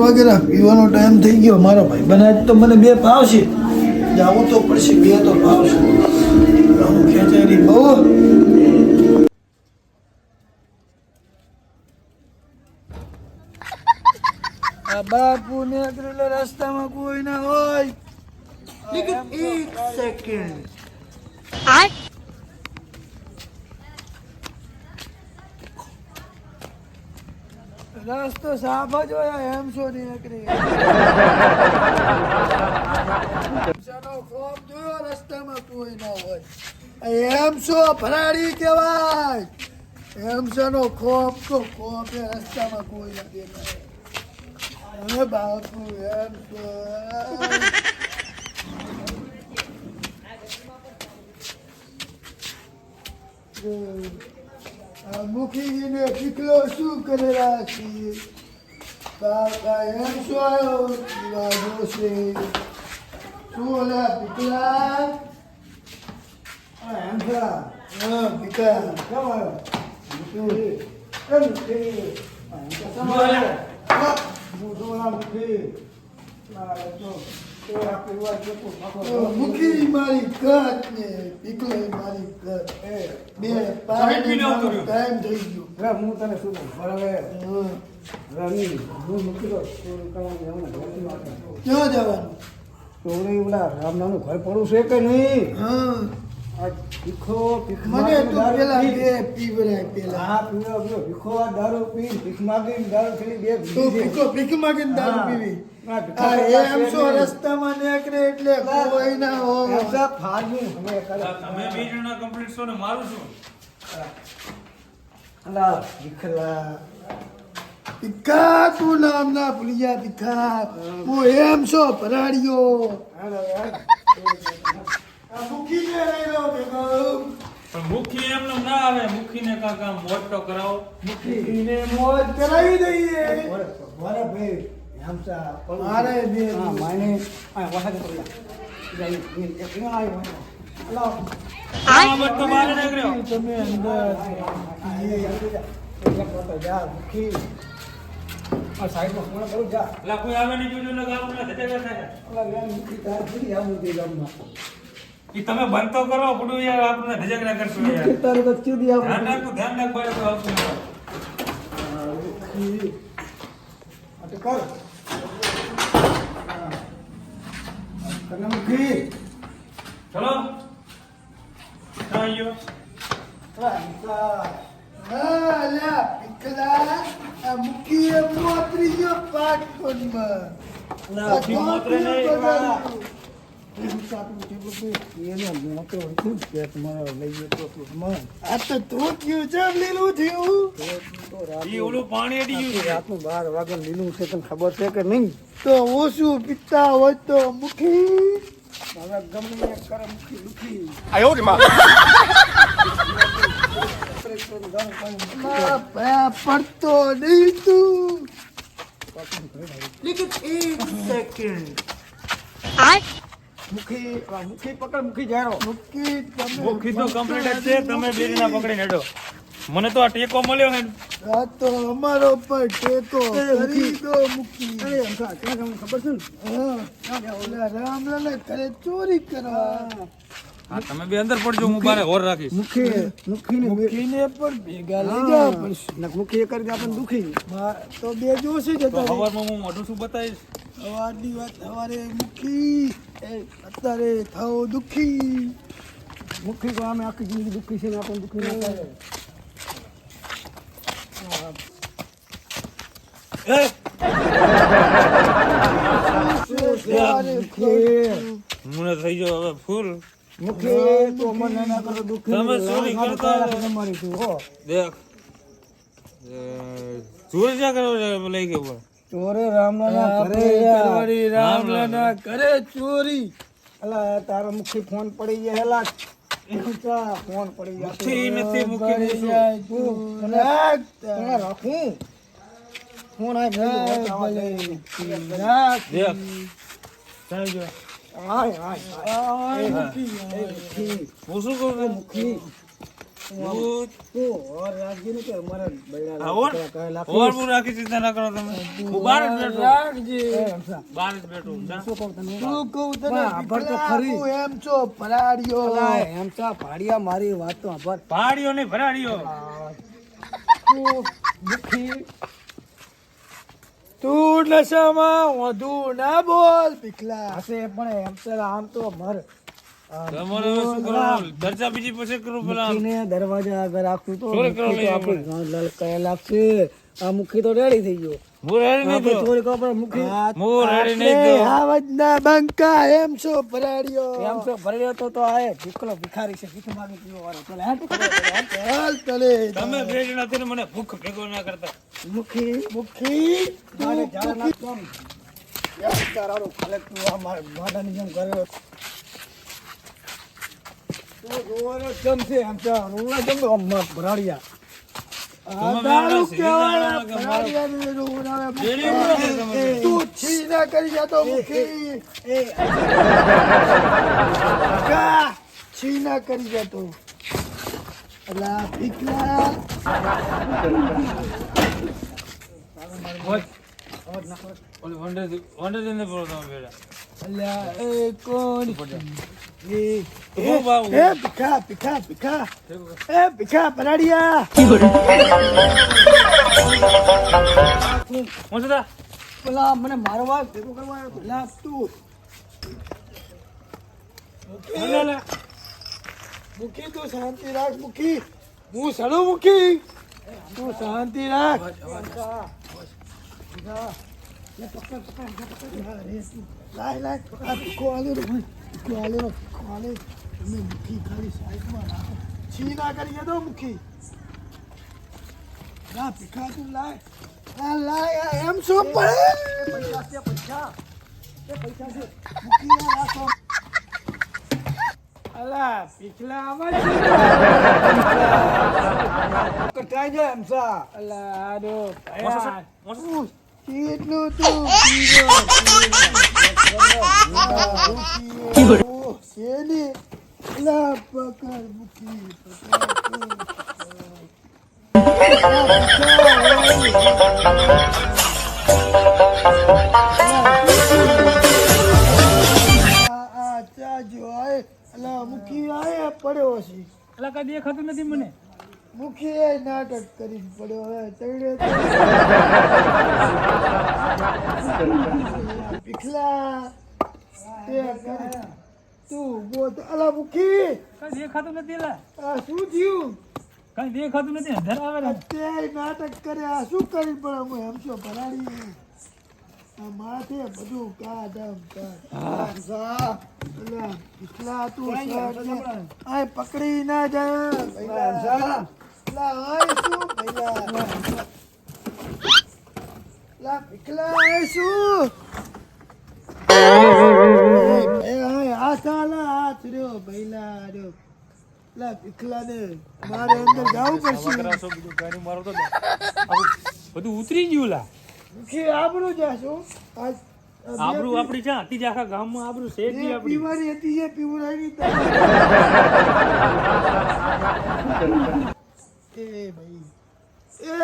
વાગે પીવાનો ટાઈમ થઈ ગયો મારો ભાઈ બનાજ તો મને બે ભાવશે જાવું તો પડશે બે તો ભાવશે ખેંચારી બહુ આ બાપુ ને રસ્તામાં કોઈ ના હોય લેકિન એક સેકન્ડ રસ્તો સાફ જ હોય એમ શો નીકળી ખોફ જોયો રસ્તામાં કોઈ ના હોય એમ શો ભરાડી કહેવાય એમ શો નો ખોફ તો ખોફ રસ્તામાં કોઈ ના દેખાય બાપુ એમ શો મુખીજીને પીકલો શું કરેલા છીએ કાકા એમ શું આવ્યો દીવાનો છે શું ઓલા પીકલા એમ પીકલા કેમ આવ્યો મુખી મારી કટ ને પીકલો મારી કટ બે ટાઈમ થઈ ગયો હું તને શું રમી હું મૂકી દો ક્યાં જવાનું ચોરી ઓલા રામનાનું ઘર પડું છે કે નહીં મને તો પેલા બે પીવરાય પેલા હા પીવો ભીખો દારૂ પી ભીખ માગીને દારૂ પી બે તો ભીખ માગીને દારૂ પીવી એમ શું રસ્તામાં નીકળે એટલે કોઈ ના હોય તમે બે જણા કમ્પ્લીટ છો ને મારું છું અલા ભીખલા ભીખા તું નામ ના ભૂલી જા ભીખા હું એમ છો ભરાડ્યો મુખીને રહ્યો પણ મુખી એમને ના આવે મુખીને કાકા મોજ તો કરાવો મુખીને મોજ કરાવી દઈએ બોલે ભાઈ મારે બે માને આ વહાદ પડ્યા જઈ એક ન આવ્યો અલા આ મત તો બહાર નીકળ્યો તમે અંદર એક તો જા મુખી આ સાઈડમાં કોણ કરું જા લા કોઈ આવે નહીં જોજો ને ગામ ના ધટે થાય અલા લે મુખી તાર થી આવું દે ગામમાં ઈ તમે બંધ તો કરો પડું યાર આપણે ધજગરા કરશો યાર તારે તો ચીડી આવું ધ્યાન રાખ ભાઈ તો આવતું મુખી અટે કર મુખી ચલો આયો મુખી મોતરી પાઠ કોનમાં બાર વાગે લીલું છે તને ખબર છે કે નહીં તો ઓછું પીતા હોય તો મુખી હવે ગમે કરે મુખી દુખી પડતો નહીં તું લેકિન એક સેકન્ડ મુખી પકડ મુખી જારો મુખી તો કમ્પ્લીટ છે તમે બેરીના પકડીને હેડો મને તો આ ટેકો મળ્યો હે આ તો અમારો પર ટેકો કરી દો મુખી અરે ખબર છે ને ઓલા રામલાલે ઘરે ચોરી કરવા હા તમે બે અંદર પડજો હું બારે હોર રાખીશ મુખીને પણ ભેગા લઈ જવા પડશે મુખી એક કરી આપણને દુખી તો બે જોશે જતા સવારમાં હું મોઢું શું બતાવીશ સવારની વાત સવારે મુખી અત્યારે થાઓ દુખી મુખી તો અમે આખી જિંદગી દુખી છે ને આપણને દુખી ના થાય મને થઈ ગયો હવે ફૂલ મુખી તો મને ના કરો દુખી તમે ચોરી કરતા તમારી તું હો દેખ ચોરી ક્યાં કરો લઈ ગયો ચોરે રામલાના ઘરે ચોરી અલા તારો મુખી ફોન પડી ગયા હેલા ફોન પડી ગયા મુખી નથી મુખી રાખું ફોન આ ભૂત તું ઓર રાખજે ને કે અમારા બૈરા હા, ઓર હું રાખી ચિંતા ના કરો તમે હું બહાર જ બેઠો રાખજે બહાર જ બેઠો હું. શું કહું તને આભર તો ભીખલા, ખરી તું એમ છો ભરાડિયો અલા, એમ તો ભાડિયા મારી વાત તો આભર પહાડીઓ નહીં ભરાડીઓ તું દુખી તું નશામાં વધુ ના બોલ ભીખલા હશે પણ એમ તો આમ તો મર તમારે હવે શું કરવાનું ચર્ચા બીજી પછી કરું પેલા મુખીને દરવાજા આગળ રાખું તો ચોરી કરવા મુખી તો લઈ આપણે ગાંઠ લલકાયા લાગશે આ મુખી તો રેડી થઈ ગયો હું રેડી નહીં આપણે થયો. ચોરી કરવા પડે મુખી હું રેડી નહીં થયો. આવજના બંકા એમ છો ભરાડિયો એમ તો ભરેલો તો આય ભીખલો ભિખારી છે ભીખ માંગી પીવો વાળો ચાલ હેટ ચાલ તલે તમે બે જણા થઈને મને ભૂખ ભેગો ના કરતા મુખી મુખી મારે ઝાડા ના કમ યાર તારાનો ખાલક તું આ મારે માડાની જેમ કર્યો તો રોવાનો જમ છે એમ તો રોવાનો જમ ભરાડિયા આ દારૂ કહેવાય ભરાડિયાને ડેરી ઉડે છે તમે. તું છી ના કરી જતો મુખી કા છી ના કરી જતો અલા ભીખલા ઓલી વંડર ને બોલો તમે બેડા અલા એ કોણ એ હું બાબુ એ ભીખા ભીખા ભીખા એ ભીખા ભરાડિયા હું સુધા પેલા મને મારવા ભેગો કરવા આવ્યો હતો. લા તું મુખી તું શાંતિ રાખ મુખી હું સડું મુખી તું શાંતિ રાખ લાય લાય આ ભીખો આલ્યો રે ભીખો આલ્યો ભીખો આલ્યો તમે મુખી ખાલી સાઈડમાં રાખો છી ના કરી દો મુખી લા ભીખા તું લાય આ લાય આ એમ શું પડે પૈસા છે પૈસા મુખી આ રાખો અલા પીછલા આમાં કટાઈ જાય એમ સા અલા આડો મોસો કેટલું તું પીવો શેની લા પકડ મુખી મુખી આયા પડ્યો છે એટલે કઈ દેખાતું નથી મને મુખી એ નાટક કરીને પડ્યો હે તૈડે પીખલા તે કરે તું બોત અલા મુખી કઈ દેખાતું નથી એલા આ શું થયું કઈ દેખાતું નથી અંધાર આવે ને તે નાટક કરે આ શું કરી પણ હું એમ છો ભરાડી આ માથે બધું કાદમ અલા પીખલા તું આ પકડી ના જા પહેલા લા આય શું પહેલા લા પીખલા આય શું હાથ આલા હાથ રહ્યો પહેલા રહ્યો લા પીખલા ને મારે અંદર જાવું પડશે બધું ગાડી મારો તો બધું ઉતરી ગયું લા મુખી આબરૂ જાશું આજ આબરૂ આપડી છે આતી જ આખા ગામમાં આબરૂ છે જ નહીં આપડી બીમારી હતી એ પીવડાવી એ ભાઈ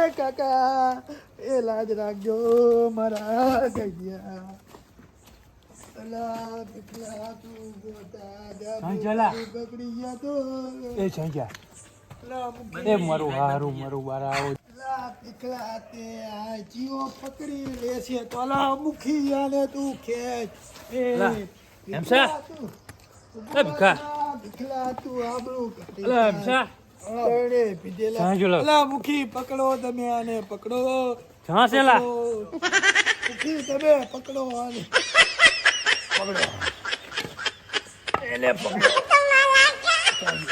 એ કાકા એ લાજ રાખજો મારા ગઈયા અલા પીખલા તું ગોતા હા, ચલા. બગડી ગયા તો એ સંખ્યા અલા મુખી એ મારું હારું મારું બારા આવો અલા પીખલા તે આ જીવો પકડી લે છે તો અલા મુખી આને તું ખેંચ અલા, એ એમ છે? એ ભીખા. ભીખલા તું આબરૂ કાઢી અલા એમ છે તરણે પીધેલા. હા, જોલો. અલા મુખી પકડો તમે આને પકડો હા સેલા મુખી તમે પકડો આને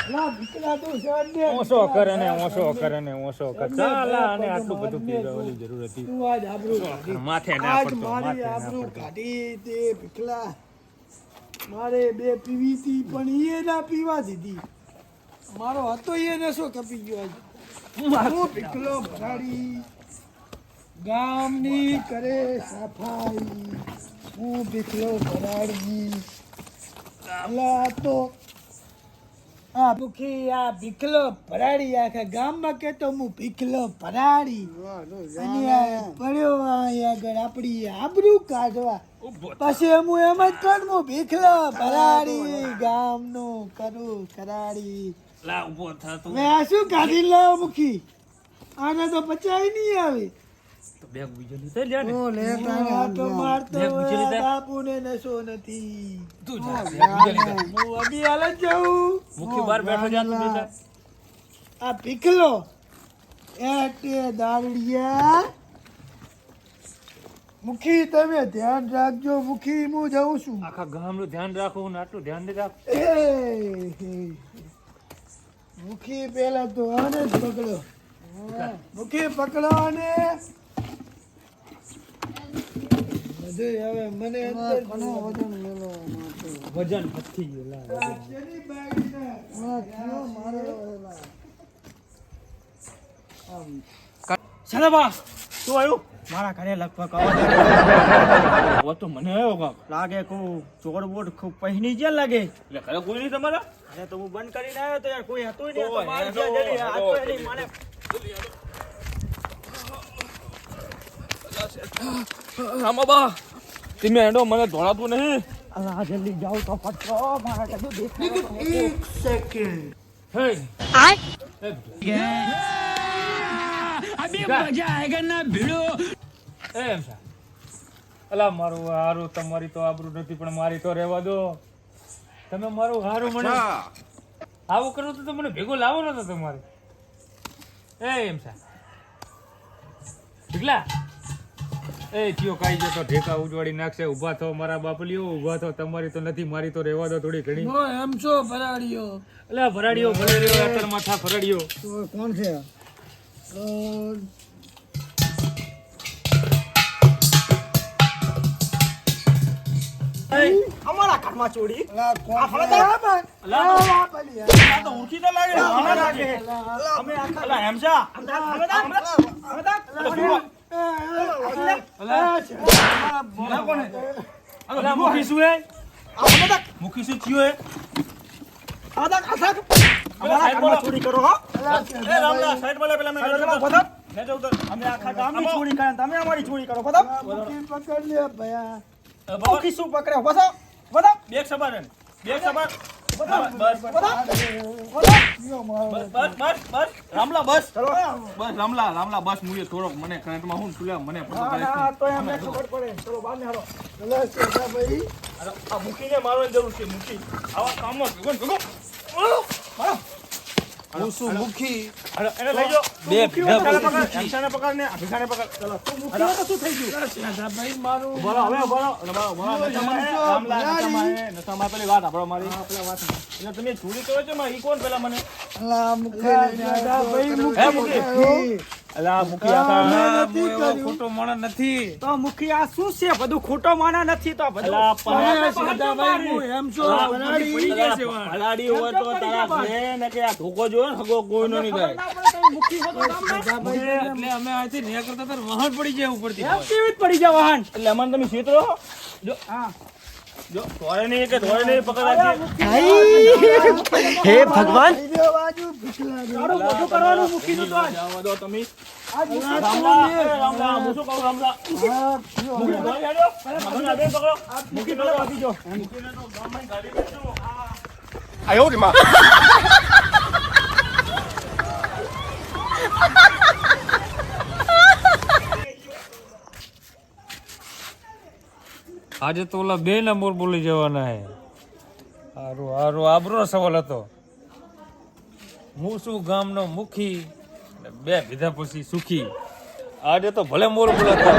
અલા ભીખલા તું છોડ દે. ઓછો કરે ને ઓછો કરે ને ઓછો કરે ચાલા અને આટલું બધું પીવાની જરૂર હતી તું આજ આબરૂ કાઢી. માથે ના આજ પડતો મારી માથે ના આબરૂ પડતો કાઢી તે ભીખલા મારે બે પીવી હતી પણ એ ના પીવા દીધી મારો હતો એ નશો કપી ગયો આજ હું ભીખલો ભરાડી ગામની કરે સફાઈ હું ભીખલો ભરાડી અલા આ મુખી આ ભીખલો ભરાડી આખા ગામમાં કેતો હું ભીખલો ભરાડી અને આ પડ્યો અહીં આગળ આપણી આબરૂ કાઢવા પછી હું એમ જ કરું હું ભીખલો ભરાડી ગામનું કરું કરાડી લા ઉભો થા તું. હવે આ શું કાઢી લાવ મુખી આને તો પચાય નહીં આવે તો બેગ બીજો લીધો લે ને. આ તો મારતો બે ગુજરી દે. બાપુને નશો નથી તું જા બેગ બીજો લીધો. હું અભી હાલ જ જાઉં મુખી બહાર બેઠો જા તું બેટા. આ પીકલો એટલે દારૂડિયા મુખી તમે ધ્યાન રાખજો મુખી હું જાઉં છું આખા ગામનું ધ્યાન રાખવું ને આટલું ધ્યાન નહીં રાખ. એ, મુખી પેલા તો આને જ પકડો મુખી પકડો અને બધું હવે મને અંદર વજન પથ્થી ગયું લા. આ શેની બાગીના? ચાલો બા તું આવ્યું. મારા ઘરે લગભગ ઓ તો મને આવ્યો કાક. લાગે કો ચોર બોટ ખૂબ પહેની જે લાગે એટલે ઘરે કોઈ નહીં તમારા. અરે તો હું બંધ કરીને આવ્યો તો યાર કોઈ હતું નહીં ઓય, તો માર હેડો, ગયા જલ્દી. આ તો હેડો. એની મને રામાબા તમે હેડો મને ધોળાતું નહીં. અલા જલ્દી જાઓ તો ફટકો મારા કદું દેખાય એક સેકન્ડ હે એમ છે. અલા મારું હારું તમારી તો આબરૂ નથી પણ મારી તો રહેવા દો. તમે મારું હારું મને આવું કરો તો મને ભેગો લાવો નતો તમારે. એમ છે ઢીકલા એ થયો કાઈ જતો ઢેકા ઉજવાડી નાખશે. ઊભા થો મારા બાપલીઓ, ઊભા થો. તમારી તો નથી, મારી તો રહેવા દો થોડી ઘણી. હું એમ છો ભરાડીયો અલા ભરાડીઓ ભલે રહ્યો અત્યારે માથા ફરડીઓ. કોણ છે અમારા ઘરમાં ચોરી અલા કોણ છે આ તો ઊંચી તો લાગે અમે લાગે અમે આખા અલા હેમજા અલા મુખી શું હે? મુખી શું થયું હે? અમારા ઘરમાં ચોરી કરો હો એ રામલા સાઈડ વાળા પેલા મેં અમે આખા ગામની ચોરી કરે તમે અમારી ચોરી કરો બધા પકડ લે ભયા ઓકી શું પકડ્યો બધા બધા બેગ સબાર બેગ સબાર બસ રામલા બસ ચલો બસ રામલા બસ મુએ થોડોક મને કરંટમાં હું તુલે મને તો એમને ખબર પડે ચલો બહાર ને હાલો ભલા સેઠા ભાઈ આ મૂકીને મારવાની જરૂર છે મૂકી આવા કામમાં ભગો મારો હું શું મુખી એને લઈ જાઓ બે ભીખા પકડ એમસાને પકડ ને આ ભીખાને પકડ ચલો તું મૂકી તો શું થઈ ગયું સેઠા ભાઈ મારું બોલો હવે બોલો નશામાં પેલી વાત આપણો મારી એટલે તમે ચોરી કરો છો માં ઈ કોણ પેલા મને અલા મુખી સેઠા ભાઈ હે મુખી અલા મુખી આખા નથી કર્યું. ખોટો માણસ નથી. તો મુખી આ શું છે બધું ખોટો માના નથી તો બધું સેઠા ભાઈ હું એમ છો ભરાડી પલાડી હોય તો તારા ફ્રેન્ડ કે આ ધોકો જો હગો કોઈનો નહીં થાય સેઠા ભાઈ એટલે અમે અહીંથી ન્યા કરતા તાર વહાણ પડી જાય ઉપરથી. કેવી પડી જાય વાહન એટલે અમને તમે ક્ષેત્રો જો હા જો ધોળે નહીં કે ધોળે નહીં પકડાતી હે ભગવાન બાજુ ભીખલા દે બધું કરવાનું મૂકીનું તો જવા દો તમે રામલા હું શું કહું રામલા મૂકી ધોઈ હેડો મને આગે પકડો મૂકી પેલો આપી જો મૂકીને તો ગામમાં ગાડી બેસો આજે તો ઓલા બે નંબર બોલી જવાના હે. હારું હારું આબરો સવાલ હતો. હું શું ગામનો મુખી ને બે ભીધા પછી સુખી. આજે તો ભલે મોર બોલાતા